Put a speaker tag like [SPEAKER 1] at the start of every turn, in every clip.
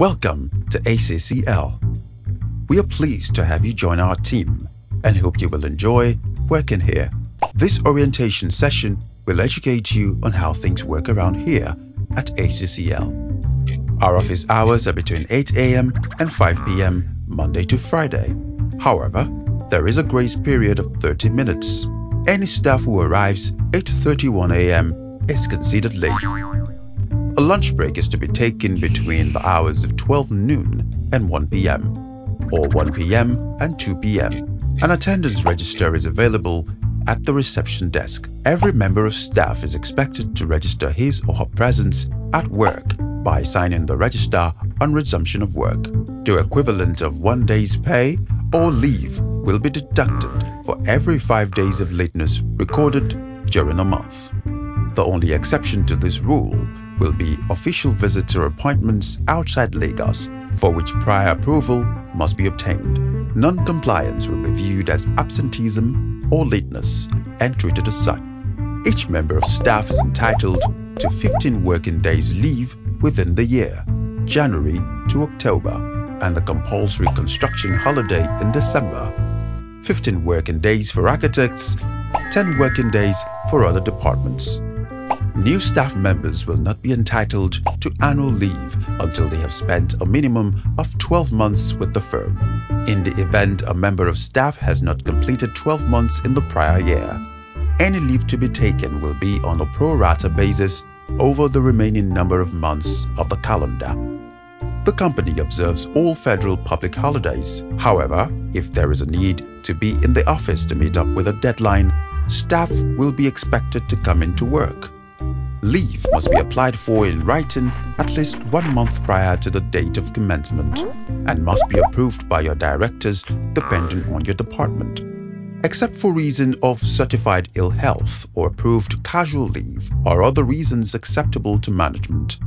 [SPEAKER 1] Welcome to Accl. We are pleased to have you join our team and hope you will enjoy working here. This orientation session will educate you on how things work around here at Accl. Our office hours are between 8 a.m. and 5 p.m. Monday to Friday. However, there is a grace period of 30 minutes. Any staff who arrives 8:31 a.m. is considered late. A lunch break is to be taken between the hours of 12 noon and 1 p.m. or 1 p.m. and 2 p.m. An attendance register is available at the reception desk. Every member of staff is expected to register his or her presence at work by signing the register on resumption of work. The equivalent of 1 day's pay or leave will be deducted for every 5 days of lateness recorded during a month. The only exception to this rule will be official visits or appointments outside Lagos, for which prior approval must be obtained. Non-compliance will be viewed as absenteeism or lateness and treated as such. Each member of staff is entitled to 15 working days leave within the year, January to October, and the compulsory construction holiday in December. 15 working days for architects, 10 working days for other departments. New staff members will not be entitled to annual leave until they have spent a minimum of 12 months with the firm. In the event a member of staff has not completed 12 months in the prior year, any leave to be taken will be on a pro rata basis over the remaining number of months of the calendar. The company observes all federal public holidays. However, if there is a need to be in the office to meet up with a deadline, staff will be expected to come into work. Leave must be applied for in writing at least 1 month prior to the date of commencement and must be approved by your directors depending on your department. Except for reason of certified ill health or approved casual leave or other reasons acceptable to management,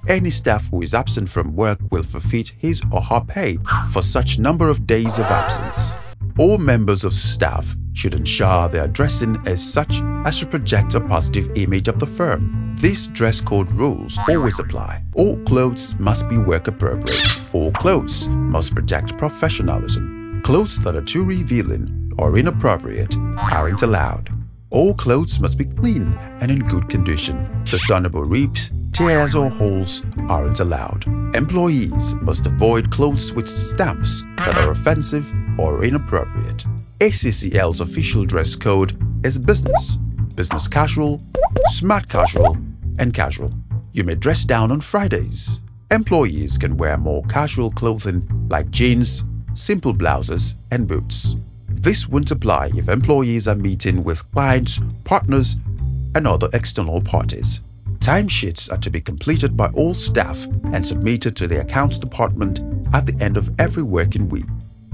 [SPEAKER 1] any staff who is absent from work will forfeit his or her pay for such number of days of absence. All members of staff should ensure they are dressing as such as to project a positive image of the firm. These dress code rules always apply. All clothes must be work appropriate. All clothes must project professionalism. Clothes that are too revealing or inappropriate aren't allowed. All clothes must be clean and in good condition. Discernible rips, tears or holes aren't allowed. Employees must avoid clothes with stamps that are offensive or inappropriate. Accl's official dress code is business, business casual, smart casual, and casual. You may dress down on Fridays. Employees can wear more casual clothing like jeans, simple blouses, and boots. This won't apply if employees are meeting with clients, partners, and other external parties. Timesheets are to be completed by all staff and submitted to the accounts department at the end of every working week.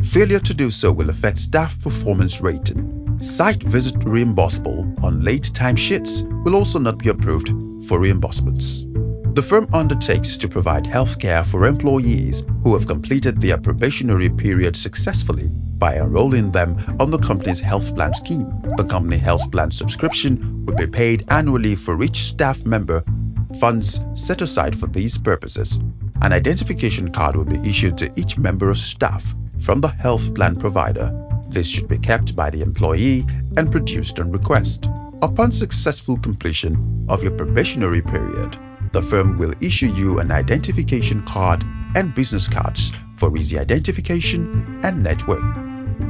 [SPEAKER 1] Failure to do so will affect staff performance rating. Site visit reimbursable on late timesheets will also not be approved for reimbursements. The firm undertakes to provide health care for employees who have completed their probationary period successfully by enrolling them on the company's health plan scheme. The company health plan subscription will be paid annually for each staff member. Funds set aside for these purposes. An identification card will be issued to each member of staff from the health plan provider. This should be kept by the employee and produced on request. Upon successful completion of your probationary period, the firm will issue you an identification card and business cards for easy identification and network.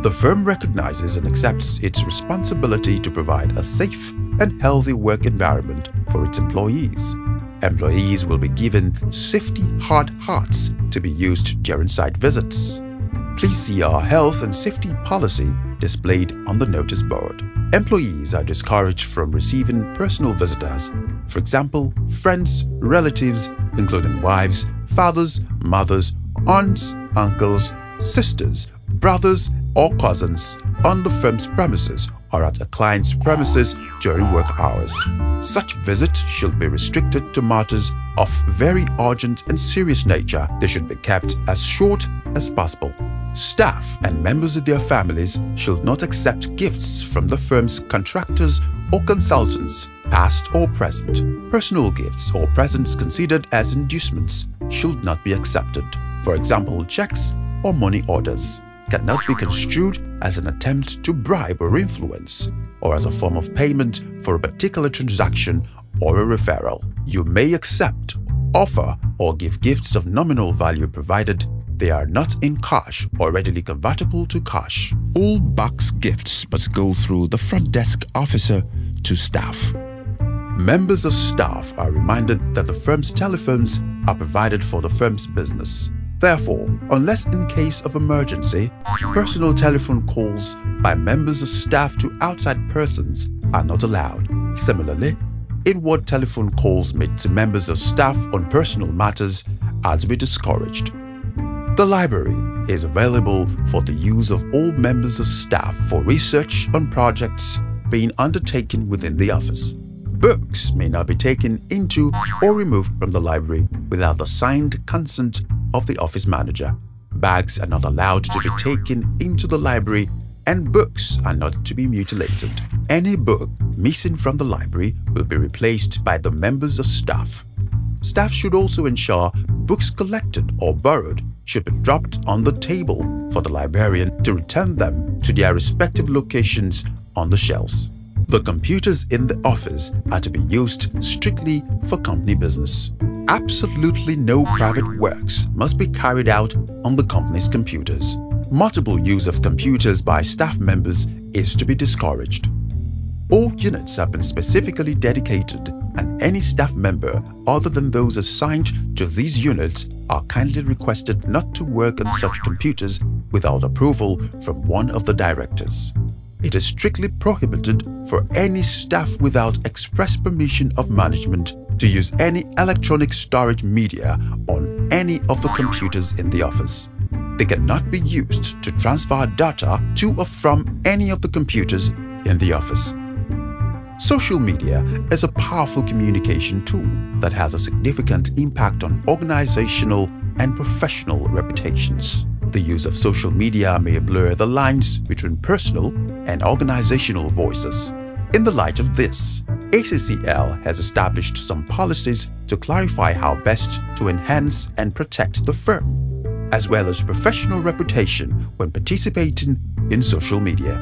[SPEAKER 1] The firm recognizes and accepts its responsibility to provide a safe and healthy work environment for its employees. Employees will be given safety hard hats to be used during site visits. Please see our health and safety policy displayed on the notice board. Employees are discouraged from receiving personal visitors, for example, friends, relatives, including wives, fathers, mothers, aunts, uncles, sisters, brothers, or cousins on the firm's premises or at a client's premises during work hours. Such visits should be restricted to matters of very urgent and serious nature. They should be kept as short as possible. Staff and members of their families should not accept gifts from the firm's contractors or consultants, past or present. Personal gifts or presents considered as inducements should not be accepted. for example checks or money orders, cannot be construed as an attempt to bribe or influence, or as a form of payment for a particular transaction or a referral. You may accept, offer, or give gifts of nominal value provided they are not in cash or readily convertible to cash. All box gifts must go through the front desk officer to staff. Members of staff are reminded that the firm's telephones are provided for the firm's business. Therefore, unless in case of emergency, personal telephone calls by members of staff to outside persons are not allowed. Similarly, inward telephone calls made to members of staff on personal matters are to be discouraged. The library is available for the use of all members of staff for research on projects being undertaken within the office. Books may not be taken into or removed from the library without the signed consent of the office manager. Bags are not allowed to be taken into the library, and books are not to be mutilated. Any book missing from the library will be replaced by the members of staff. Staff should also ensure books collected or borrowed should be dropped on the table for the librarian to return them to their respective locations on the shelves. The computers in the office are to be used strictly for company business. Absolutely no private works must be carried out on the company's computers. Multiple use of computers by staff members is to be discouraged. All units have been specifically dedicated, and any staff member other than those assigned to these units are kindly requested not to work on such computers without approval from one of the directors. It is strictly prohibited for any staff without express permission of management to use any electronic storage media on any of the computers in the office. They cannot be used to transfer data to or from any of the computers in the office. Social media is a powerful communication tool that has a significant impact on organizational and professional reputations. The use of social media may blur the lines between personal and organizational voices. In the light of this, ACCL has established some policies to clarify how best to enhance and protect the firm, as well as professional reputation when participating in social media.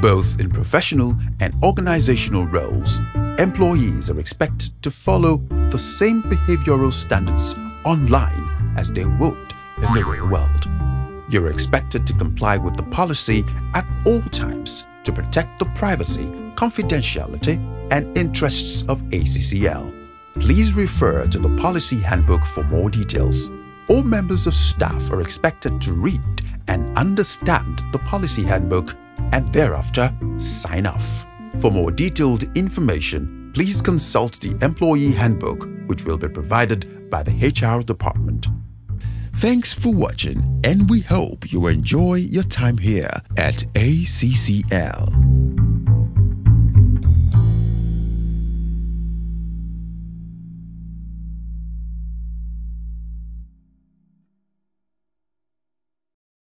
[SPEAKER 1] Both in professional and organizational roles, employees are expected to follow the same behavioral standards online as they would in the real world. You're expected to comply with the policy at all times to protect the privacy, confidentiality, and interests of ACCL. Please refer to the policy handbook for more details. All members of staff are expected to read and understand the policy handbook and thereafter sign off. For more detailed information, please consult the employee handbook, which will be provided by the HR department. Thanks for watching, and we hope you enjoy your time here at ACCL.